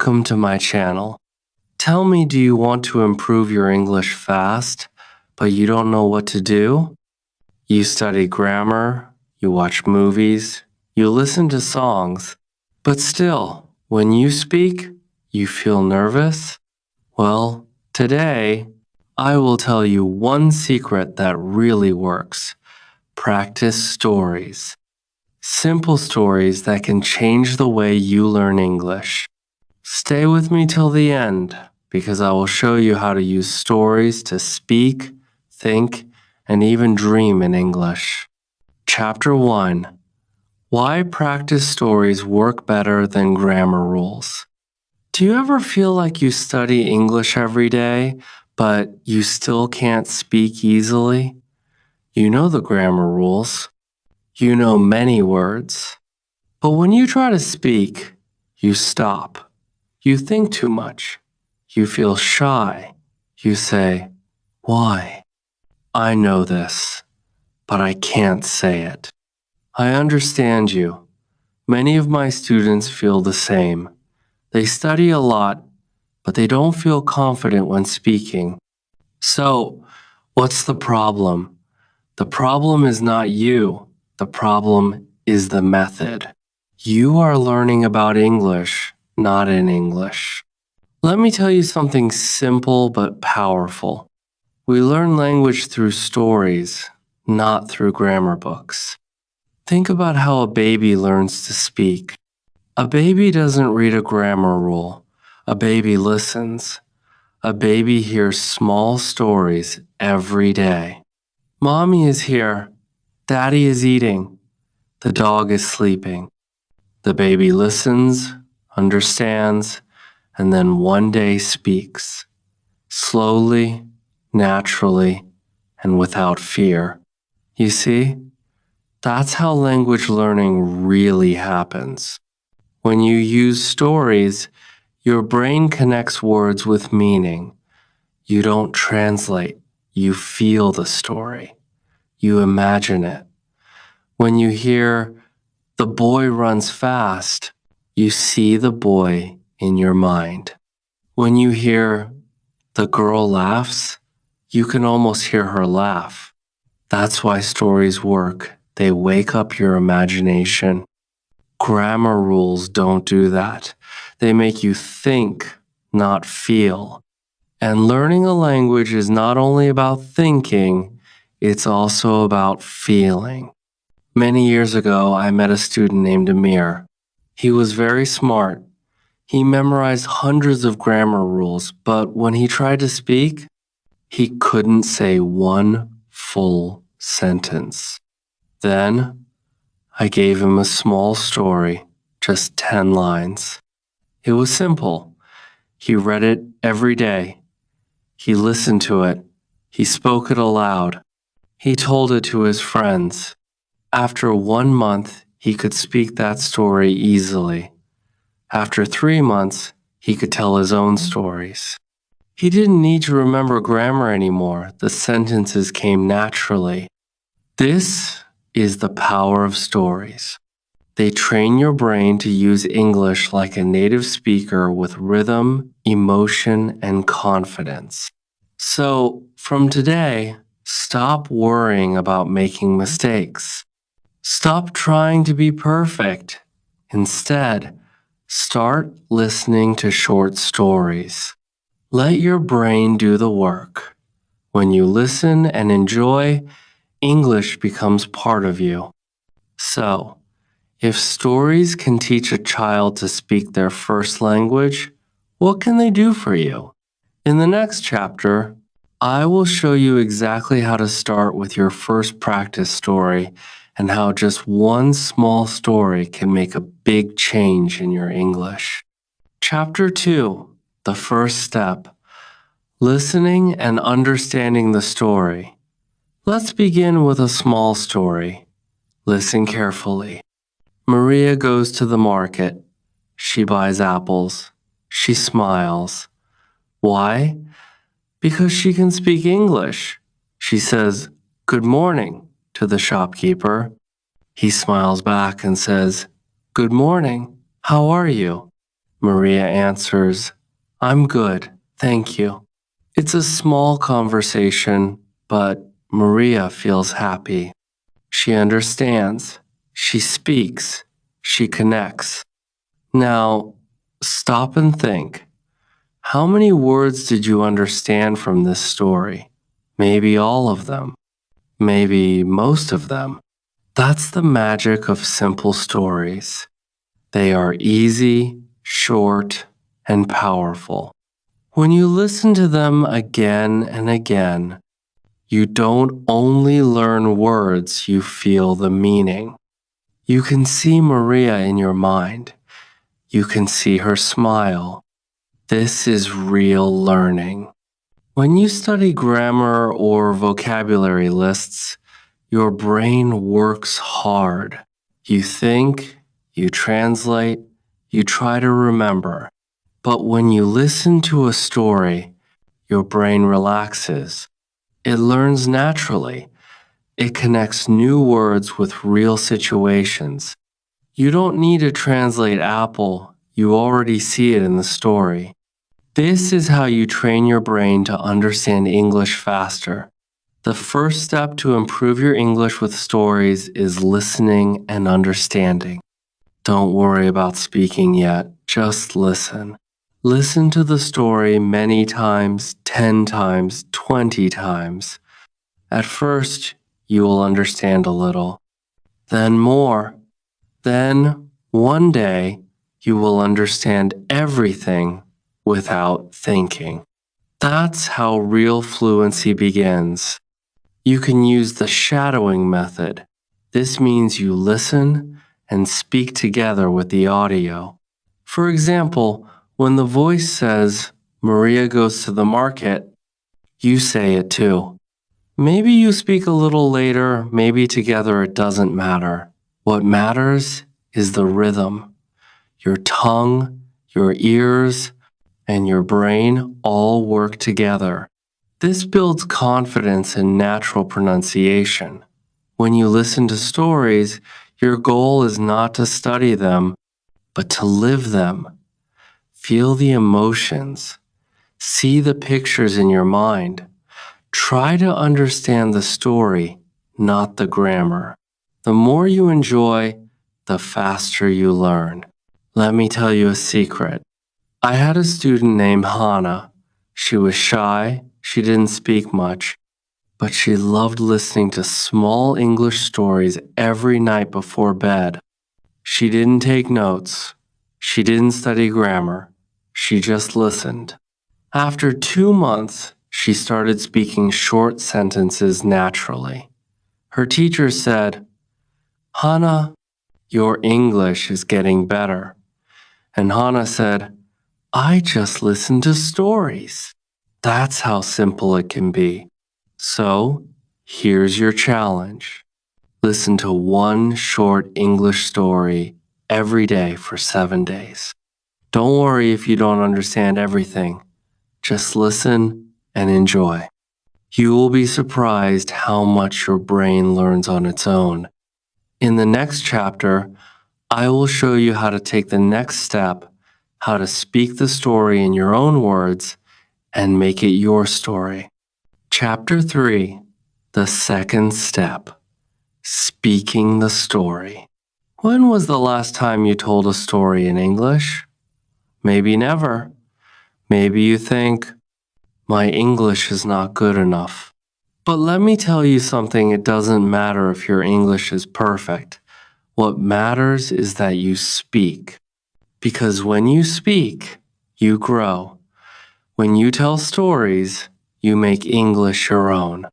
welcome to my channel. Tell me, do you want to improve your English fast, but you don't know what to do? You study grammar, you watch movies, you listen to songs, but still, when you speak, you feel nervous? Well, today, I will tell you one secret that really works. Practice stories. Simple stories that can change the way you learn English. Stay with me till the end, because I will show you how to use stories to speak, think, and even dream in English. Chapter 1. Why practice stories work better than grammar rules. Do you ever feel like you study English every day, but you still can't speak easily? You know the grammar rules. You know many words. But when you try to speak, you stop. You think too much. You feel shy. You say, "Why? I know this, but I can't say it." I understand you. Many of my students feel the same. They study a lot, but they don't feel confident when speaking. So, what's the problem? The problem is not you. The problem is the method. You are learning about English, not in English. Let me tell you something simple but powerful. We learn language through stories, not through grammar books. Think about how a baby learns to speak. A baby doesn't read a grammar rule. A baby listens. A baby hears small stories every day. Mommy is here. Daddy is eating. The dog is sleeping. The baby listens, understands, and then one day speaks. Slowly, naturally, and without fear. You see, that's how language learning really happens. When you use stories, your brain connects words with meaning. You don't translate, you feel the story. You imagine it. When you hear, "The boy runs fast," you see the boy in your mind. When you hear, "The girl laughs," you can almost hear her laugh. That's why stories work. They wake up your imagination. Grammar rules don't do that. They make you think, not feel. And learning a language is not only about thinking, it's also about feeling. Many years ago, I met a student named Amir. He was very smart. He memorized hundreds of grammar rules, but when he tried to speak, he couldn't say one full sentence. Then, I gave him a small story, just 10 lines. It was simple. He read it every day. He listened to it. He spoke it aloud. He told it to his friends. After 1 month, he could speak that story easily. After 3 months, he could tell his own stories. He didn't need to remember grammar anymore. The sentences came naturally. This is the power of stories. They train your brain to use English like a native speaker with rhythm, emotion, and confidence. So, from today, stop worrying about making mistakes. Stop trying to be perfect. Instead, start listening to short stories. Let your brain do the work. When you listen and enjoy, English becomes part of you. So, if stories can teach a child to speak their first language, what can they do for you? In the next chapter, I will show you exactly how to start with your first practice story and how just one small story can make a big change in your English. Chapter 2, the first step, listening and understanding the story. Let's begin with a small story. Listen carefully. Maria goes to the market. She buys apples. She smiles. Why? Because she can speak English. She says, "Good morning," to the shopkeeper. He smiles back and says, "Good morning. How are you?" Maria answers, I'm good, thank you. It's a small conversation, but Maria feels happy. She understands. She speaks. She connects. Now, stop and think. How many words did you understand from this story? Maybe all of them. Maybe most of them. That's the magic of simple stories. They are easy, short, and powerful. When you listen to them again and again, you don't only learn words, you feel the meaning. You can see Maria in your mind. You can see her smile. This is real learning. When you study grammar or vocabulary lists, your brain works hard. You think, you translate, you try to remember. But when you listen to a story, your brain relaxes. It learns naturally. It connects new words with real situations. You don't need to translate apple, you already see it in the story. This is how you train your brain to understand English faster. The first step to improve your English with stories is listening and understanding. Don't worry about speaking yet, just listen. Listen to the story many times, 10 times, 20 times. At first, you will understand a little, then more. Then, one day, you will understand everything without thinking. That's how real fluency begins. You can use the shadowing method. This means you listen and speak together with the audio. For example, when the voice says, Maria goes to the market, you say it too. Maybe you speak a little later, maybe together, it doesn't matter. What matters is the rhythm. Your tongue, your ears, and your brain all work together. This builds confidence in natural pronunciation. When you listen to stories, your goal is not to study them, but to live them. Feel the emotions. See the pictures in your mind. Try to understand the story, not the grammar. The more you enjoy, the faster you learn. Let me tell you a secret. I had a student named Hannah. She was shy, she didn't speak much, but she loved listening to small English stories every night before bed. She didn't take notes. She didn't study grammar. She just listened. After 2 months, she started speaking short sentences naturally. Her teacher said, Hannah, your English is getting better. And Hannah said, I just listen to stories. That's how simple it can be. So, here's your challenge. Listen to one short English story every day for 7 days. Don't worry if you don't understand everything. Just listen and enjoy. You will be surprised how much your brain learns on its own. In the next chapter, I will show you how to take the next step, how to speak the story in your own words and make it your story. Chapter 3, the second step, speaking the story. When was the last time you told a story in English? Maybe never. Maybe you think, my English is not good enough. But let me tell you something, it doesn't matter if your English is perfect. What matters is that you speak. Because when you speak, you grow. When you tell stories, you make English your own.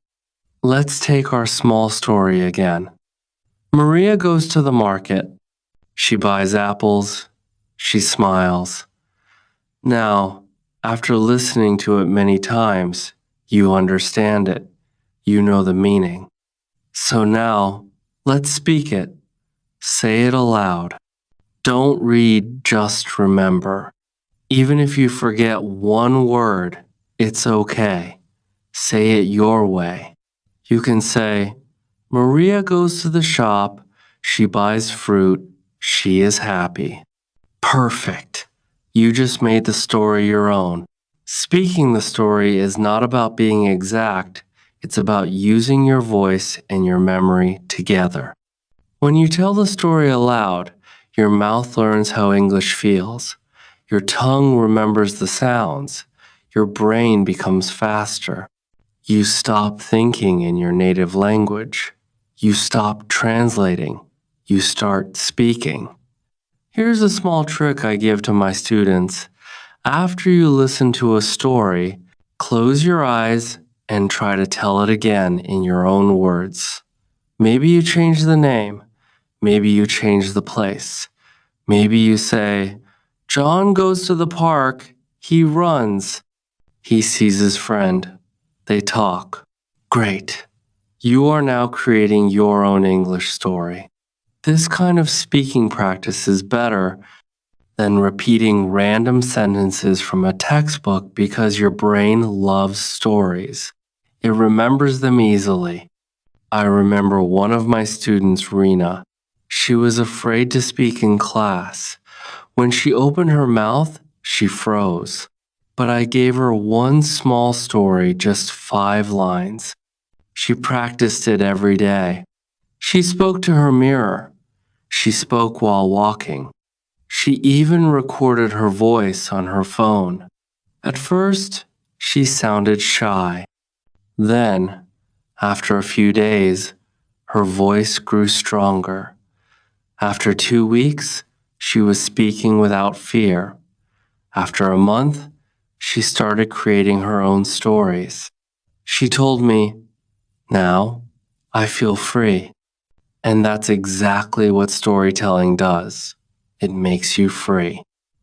Let's take our small story again. Maria goes to the market. She buys apples. She smiles. Now, after listening to it many times, you understand it. You know the meaning. So now, let's speak it. Say it aloud. Don't read, just remember. Even if you forget one word, it's okay. Say it your way. You can say, Maria goes to the shop, she buys fruit, she is happy. Perfect. You just made the story your own. Speaking the story is not about being exact, it's about using your voice and your memory together. When you tell the story aloud, your mouth learns how English feels. Your tongue remembers the sounds. Your brain becomes faster. You stop thinking in your native language. You stop translating. You start speaking. Here's a small trick I give to my students. After you listen to a story, close your eyes and try to tell it again in your own words. Maybe you change the name. Maybe you change the place. Maybe you say, John goes to the park. He runs. He sees his friend. They talk. Great. You are now creating your own English story. This kind of speaking practice is better than repeating random sentences from a textbook because your brain loves stories. It remembers them easily. I remember one of my students, Rena. She was afraid to speak in class. When she opened her mouth, she froze. But I gave her one small story, just 5 lines. She practiced it every day. She spoke to her mirror. She spoke while walking. She even recorded her voice on her phone. At first, she sounded shy. Then, after a few days, her voice grew stronger. After 2 weeks, she was speaking without fear. After a month, she started creating her own stories. She told me, now I feel free. And that's exactly what storytelling does. It makes you free.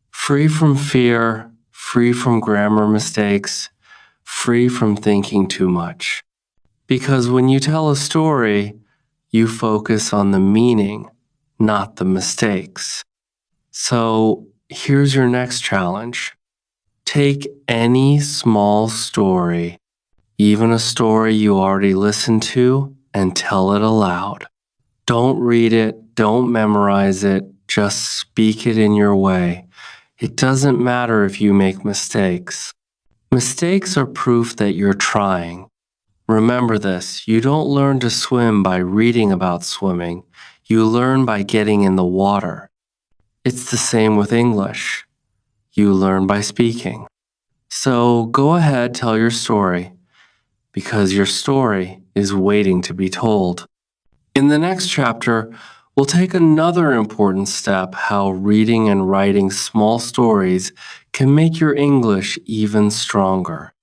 Free from fear, free from grammar mistakes, free from thinking too much. Because when you tell a story, you focus on the meaning, not the mistakes. So here's your next challenge. Take any small story, even a story you already listened to, and tell it aloud. Don't read it, don't memorize it, just speak it in your way. It doesn't matter if you make mistakes. Mistakes are proof that you're trying. Remember this, you don't learn to swim by reading about swimming. You learn by getting in the water. It's the same with English. You learn by speaking. So go ahead, tell your story, because your story is waiting to be told. In the next chapter, we'll take another important step: how reading and writing small stories can make your English even stronger.